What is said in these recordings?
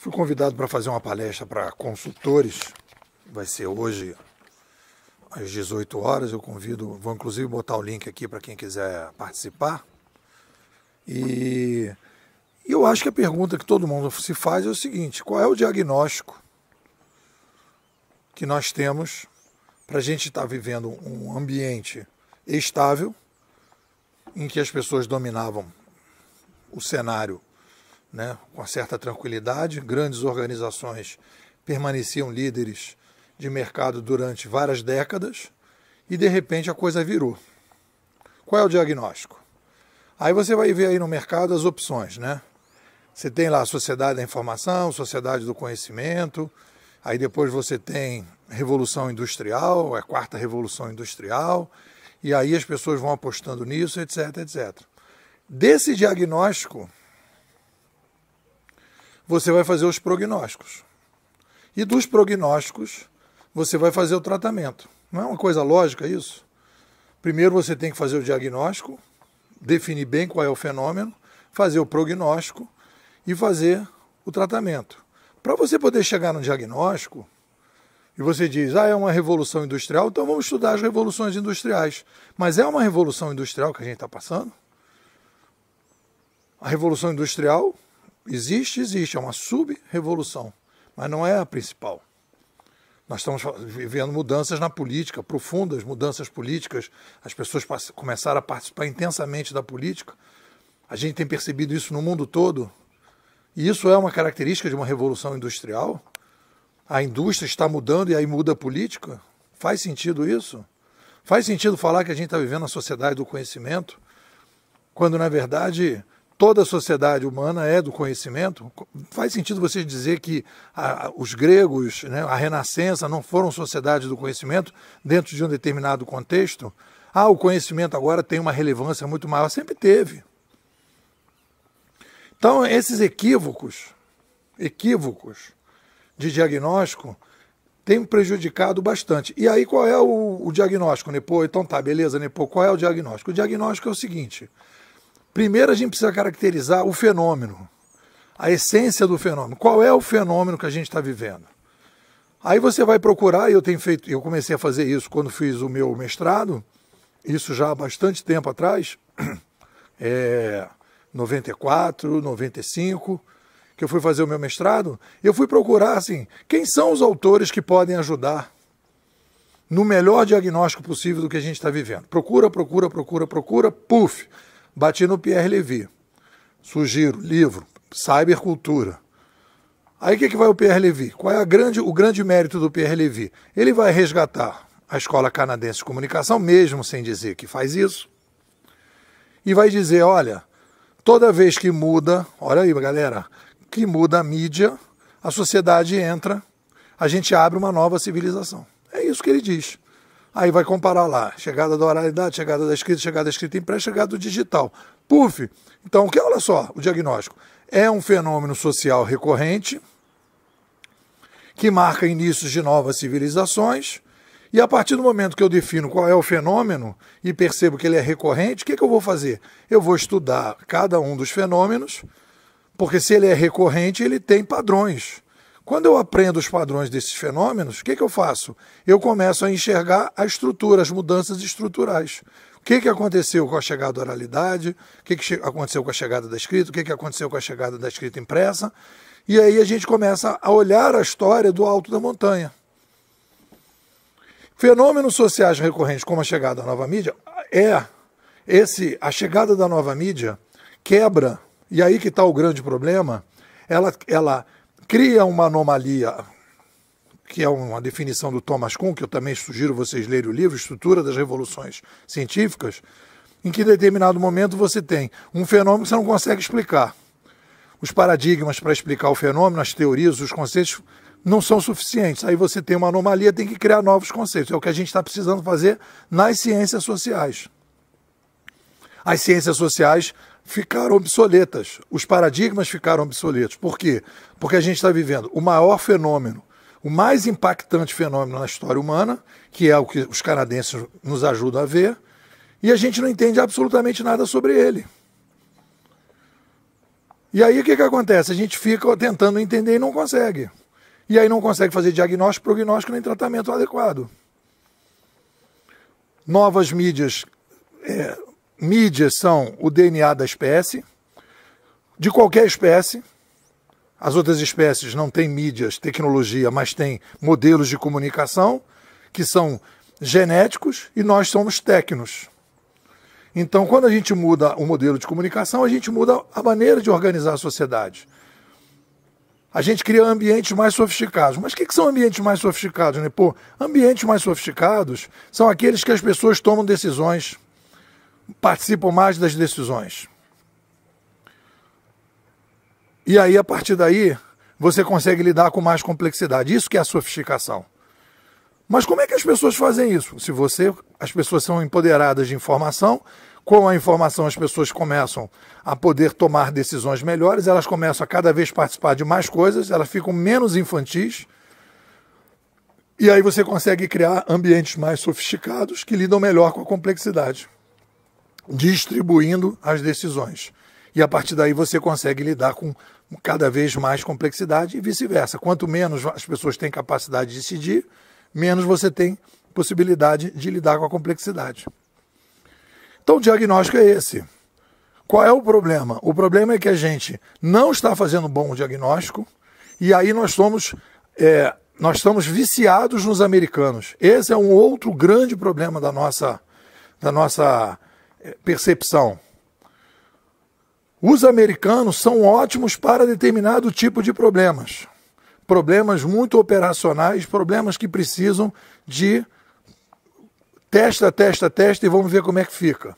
Fui convidado para fazer uma palestra para consultores, vai ser hoje às 18 horas, eu convido, vou inclusive botar o link aqui para quem quiser participar. E eu acho que a pergunta que todo mundo se faz é o seguinte: qual é o diagnóstico que nós temos para a gente estar vivendo um ambiente estável, em que as pessoas dominavam o cenário, né, com certa tranquilidade, grandes organizações permaneciam líderes de mercado durante várias décadas e de repente a coisa virou. Qual é o diagnóstico? Aí você vai ver aí no mercado as opções, né? Você tem lá a sociedade da informação, sociedade do conhecimento, aí depois você tem revolução industrial, a quarta revolução industrial, e aí as pessoas vão apostando nisso, etc, etc. Desse diagnóstico, você vai fazer os prognósticos. E dos prognósticos, você vai fazer o tratamento. Não é uma coisa lógica isso? Primeiro você tem que fazer o diagnóstico, definir bem qual é o fenômeno, fazer o prognóstico e fazer o tratamento. Para você poder chegar no diagnóstico, e você diz, é uma revolução industrial, então vamos estudar as revoluções industriais. Mas é uma revolução industrial que a gente está passando? A revolução industrial existe, é uma sub-revolução, mas não é a principal. Nós estamos vivendo mudanças na política, profundas mudanças políticas, as pessoas começaram a participar intensamente da política, a gente tem percebido isso no mundo todo, e isso é uma característica de uma revolução industrial. A indústria está mudando e aí muda a política? Faz sentido isso? Faz sentido falar que a gente está vivendo a sociedade do conhecimento, quando na verdade toda a sociedade humana é do conhecimento? Faz sentido você dizer que os gregos, né, a Renascença, não foram sociedades do conhecimento dentro de um determinado contexto? O conhecimento agora tem uma relevância muito maior. Sempre teve. Então, esses equívocos de diagnóstico têm prejudicado bastante. E aí, qual é o diagnóstico, Nepô? Então tá, beleza, Nepô, qual é o diagnóstico? O diagnóstico é o seguinte: primeiro a gente precisa caracterizar o fenômeno, a essência do fenômeno. Qual é o fenômeno que a gente está vivendo? Aí você vai procurar, eu comecei a fazer isso quando fiz o meu mestrado, isso já há bastante tempo atrás, 94, 95, que eu fui fazer o meu mestrado, eu fui procurar, assim, quem são os autores que podem ajudar no melhor diagnóstico possível do que a gente está vivendo. Procura, puf! Bati no Pierre Levy. Sugiro, livro, Cybercultura. Aí o que vai o Pierre Levy? Qual é o grande mérito do Pierre Levy? Ele vai resgatar a Escola Canadense de Comunicação, mesmo sem dizer que faz isso, e vai dizer, olha, toda vez que muda, olha aí galera, que muda a mídia, a sociedade entra, a gente abre uma nova civilização. É isso que ele diz. Aí vai comparar lá, chegada da oralidade, chegada da escrita impressa, chegada do digital. Puf! Então, olha só, o diagnóstico. É um fenômeno social recorrente, que marca inícios de novas civilizações, e a partir do momento que eu defino qual é o fenômeno e percebo que ele é recorrente, o que eu vou fazer? Eu vou estudar cada um dos fenômenos, porque se ele é recorrente, ele tem padrões. Quando eu aprendo os padrões desses fenômenos, o que eu faço? Eu começo a enxergar a estrutura, as mudanças estruturais. O que aconteceu com a chegada da oralidade? O que aconteceu com a chegada da escrita? O que aconteceu com a chegada da escrita impressa? E aí a gente começa a olhar a história do alto da montanha. Fenômenos sociais recorrentes, como a chegada da nova mídia, a chegada da nova mídia quebra, e aí que está o grande problema, ela cria uma anomalia, que é uma definição do Thomas Kuhn, que eu também sugiro vocês lerem o livro, Estrutura das Revoluções Científicas, em que em determinado momento você tem um fenômeno que você não consegue explicar. Os paradigmas para explicar o fenômeno, as teorias, os conceitos, não são suficientes. Aí você tem uma anomalia, tem que criar novos conceitos. É o que a gente está precisando fazer nas ciências sociais. As ciências sociais ficaram obsoletas, os paradigmas ficaram obsoletos. Por quê? Porque a gente está vivendo o maior fenômeno, o mais impactante fenômeno na história humana, que é o que os canadenses nos ajudam a ver, e a gente não entende absolutamente nada sobre ele. E aí o que acontece? A gente fica tentando entender e não consegue. E aí não consegue fazer diagnóstico, prognóstico nem tratamento adequado. Novas mídias. Mídias são o DNA da espécie, de qualquer espécie. As outras espécies não têm mídias, tecnologia, mas têm modelos de comunicação que são genéticos e nós somos técnicos. Então, quando a gente muda o modelo de comunicação, a gente muda a maneira de organizar a sociedade. A gente cria ambientes mais sofisticados. Mas o que são ambientes mais sofisticados, né? Pô, ambientes mais sofisticados são aqueles que as pessoas tomam decisões, participam mais das decisões. E aí, a partir daí, você consegue lidar com mais complexidade. Isso que é a sofisticação. Mas como é que as pessoas fazem isso? As pessoas são empoderadas de informação, com a informação as pessoas começam a poder tomar decisões melhores, elas começam a cada vez participar de mais coisas, elas ficam menos infantis, e aí você consegue criar ambientes mais sofisticados que lidam melhor com a complexidade, distribuindo as decisões. E a partir daí você consegue lidar com cada vez mais complexidade e vice-versa. Quanto menos as pessoas têm capacidade de decidir, menos você tem possibilidade de lidar com a complexidade. Então o diagnóstico é esse. Qual é o problema? O problema é que a gente não está fazendo bom diagnóstico e aí nós estamos viciados nos americanos. Esse é um outro grande problema da nossa percepção. Os americanos são ótimos para determinado tipo de problemas. Problemas muito operacionais, problemas que precisam de testa e vamos ver como é que fica.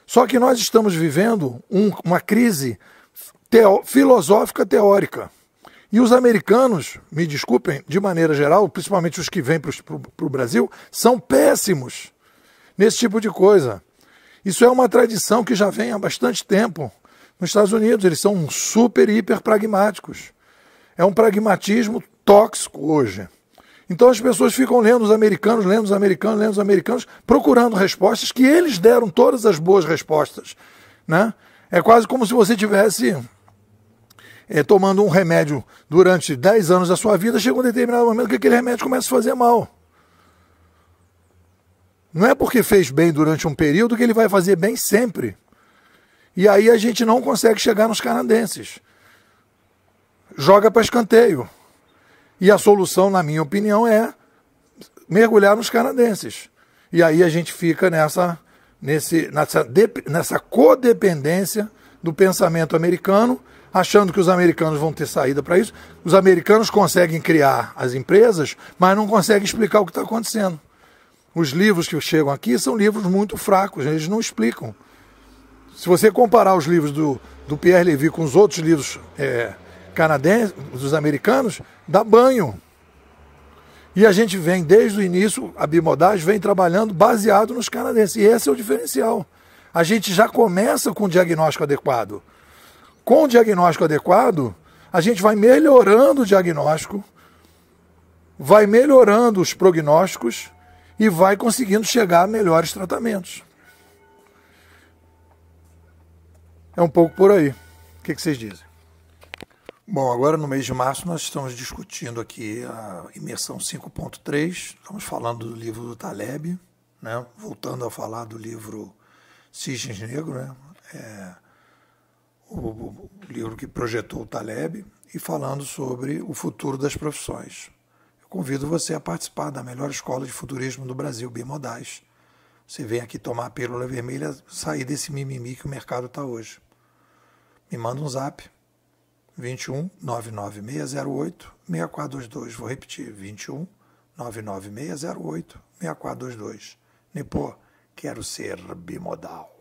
Só que nós estamos vivendo uma crise filosófica teórica. E os americanos, me desculpem, de maneira geral, principalmente os que vêm para o Brasil, são péssimos nesse tipo de coisa. Isso é uma tradição que já vem há bastante tempo. Nos Estados Unidos, eles são super, hiper pragmáticos. É um pragmatismo tóxico hoje. Então as pessoas ficam lendo os americanos, procurando respostas que eles deram todas as boas respostas. Né? É quase como se você tivesse tomando um remédio durante 10 anos da sua vida, chega um determinado momento que aquele remédio começa a fazer mal. Não é porque fez bem durante um período que ele vai fazer bem sempre. E aí a gente não consegue chegar nos canadenses. Joga para escanteio. E a solução, na minha opinião, é mergulhar nos canadenses. E aí a gente fica nessa codependência do pensamento americano, achando que os americanos vão ter saída para isso. Os americanos conseguem criar as empresas, mas não conseguem explicar o que está acontecendo. Os livros que chegam aqui são livros muito fracos, eles não explicam. Se você comparar os livros do Pierre Levy com os outros livros canadenses, dos americanos, dá banho. E a gente vem, desde o início, a Bimodais vem trabalhando baseado nos canadenses. E esse é o diferencial. A gente já começa com o diagnóstico adequado. Com o diagnóstico adequado, a gente vai melhorando o diagnóstico, vai melhorando os prognósticos e vai conseguindo chegar a melhores tratamentos. É um pouco por aí. O que vocês dizem? Bom, agora no mês de março nós estamos discutindo aqui a imersão 5.3, estamos falando do livro do Taleb, né? Voltando a falar do livro Cisnes Negros, né? O livro que projetou o Taleb, e falando sobre o futuro das profissões. Eu convido você a participar da melhor escola de futurismo do Brasil, Bimodais. Você vem aqui tomar a pílula vermelha, sair desse mimimi que o mercado está hoje. Me manda um zap, 21 99608 6422. Vou repetir, 21 99608 6422. Nipô, quero ser bimodal.